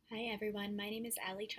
Hi everyone, my name is Ali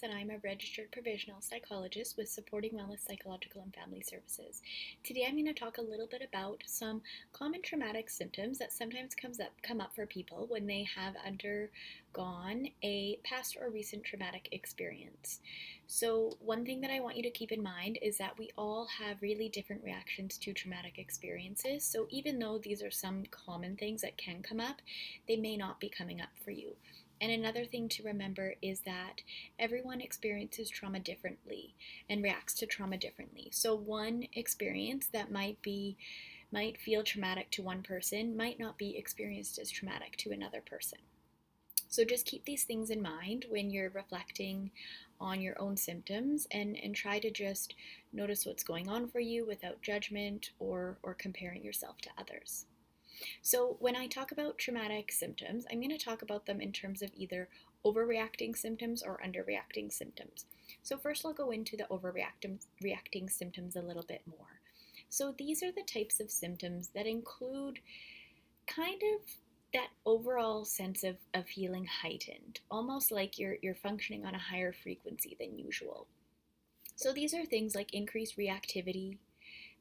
and I'm a registered provisional psychologist with Supporting Wellness Psychological and Family Services. Today I'm going to talk a little bit about some common traumatic symptoms that sometimes come up for people when they have undergone a past or recent traumatic experience. So one thing that I want you to keep in mind is that we all have really different reactions to traumatic experiences. So even though these are some common things that can come up, they may not be coming up for you. And another thing to remember is that everyone experiences trauma differently and reacts to trauma differently. So one experience that might feel traumatic to one person might not be experienced as traumatic to another person. So just keep these things in mind when you're reflecting on your own symptoms and try to just notice what's going on for you without judgment or comparing yourself to others. So, when I talk about traumatic symptoms, I'm going to talk about them in terms of either overreacting symptoms or underreacting symptoms. So, first, I'll go into the overreacting symptoms a little bit more. So, these are the types of symptoms that include kind of that overall sense of feeling heightened, almost like you're functioning on a higher frequency than usual. So, these are things like increased reactivity,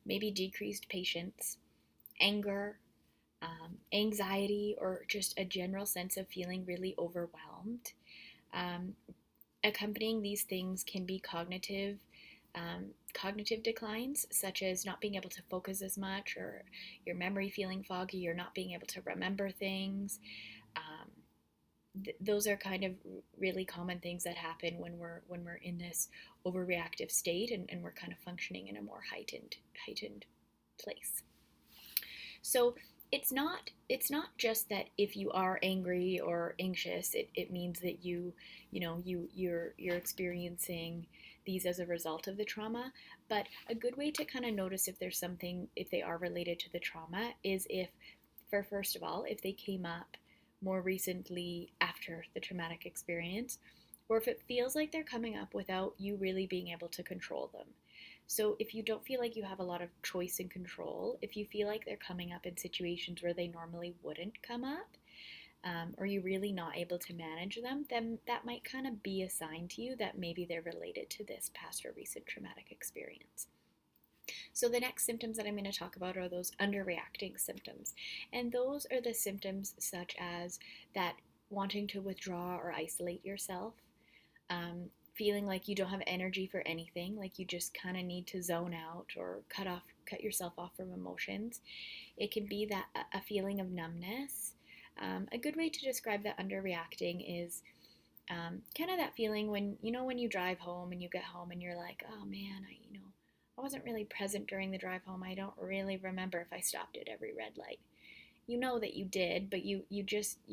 maybe decreased patience, anger, anxiety, or just a general sense of feeling really overwhelmed. Um, Accompanying these things can be cognitive declines, such as not being able to focus as much, or your memory feeling foggy, or not being able to remember things. Um, those are kind of really common things that happen when we're in this overreactive state and we're kind of functioning in a more heightened place. So it's not just that if you are angry or anxious, it means that you're experiencing these as a result of the trauma. But a good way to kind of notice if there's something, if they are related to the trauma, is if, for first of all, if they came up more recently after the traumatic experience, or if it feels like they're coming up without you really being able to control them. So, if you don't feel like you have a lot of choice and control, if you feel like they're coming up in situations where they normally wouldn't come up, or you're really not able to manage them, then that might kind of be a sign to you that maybe they're related to this past or recent traumatic experience. So, the next symptoms that I'm going to talk about are those underreacting symptoms. And those are the symptoms such as that wanting to withdraw or isolate yourself, feeling like you don't have energy for anything, like you just kind of need to zone out or cut yourself off from emotions. It can be that a feeling of numbness. A good way to describe that underreacting is kind of that feeling when you drive home and you get home and you're like, oh man, I wasn't really present during the drive home. I don't really remember if I stopped at every red light. You know that you did, but you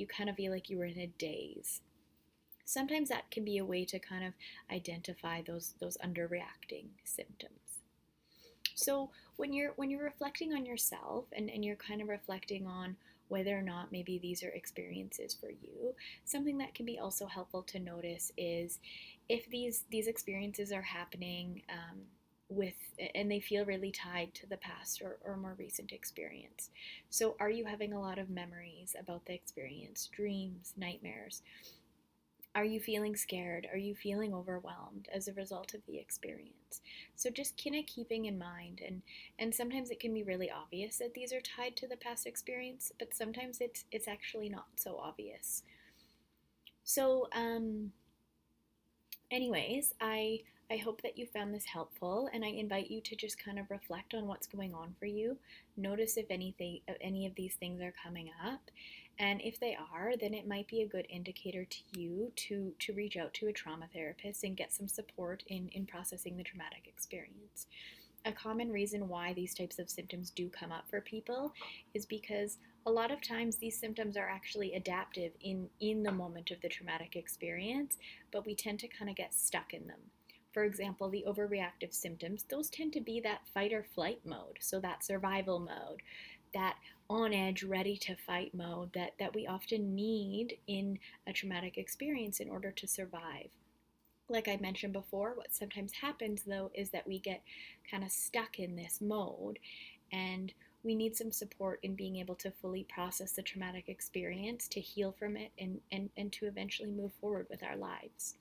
kind of feel like you were in a daze. Sometimes that can be a way to kind of identify those underreacting symptoms. So when you're reflecting on yourself and you're kind of reflecting on whether or not maybe these are experiences for you, something that can be also helpful to notice is if these experiences are happening with and they feel really tied to the past or more recent experience. So are you having a lot of memories about the experience, dreams, nightmares? Are you feeling scared? Are you feeling overwhelmed as a result of the experience? So just kind of keeping in mind, and sometimes it can be really obvious that these are tied to the past experience, but sometimes it's actually not so obvious. So anyways, I hope that you found this helpful, and I invite you to just kind of reflect on what's going on for you. Notice if any of these things are coming up, and if they are, then it might be a good indicator to you to reach out to a trauma therapist and get some support in processing the traumatic experience. A common reason why these types of symptoms do come up for people is because a lot of times these symptoms are actually adaptive in the moment of the traumatic experience, but we tend to kind of get stuck in them. For example, the overreactive symptoms, those tend to be that fight or flight mode, so that survival mode, that on edge, ready to fight mode that we often need in a traumatic experience in order to survive. Like I mentioned before, what sometimes happens though is that we get kind of stuck in this mode and We need some support in being able to fully process the traumatic experience, to heal from it, and to eventually move forward with our lives.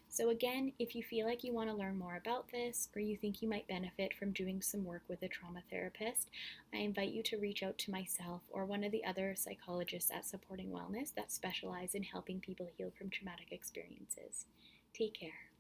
So, again, if you feel like you want to learn more about this, or you think you might benefit from doing some work with a trauma therapist, I invite you to reach out to myself or one of the other psychologists at Supporting Wellness that specialize in helping people heal from traumatic experiences. Take care.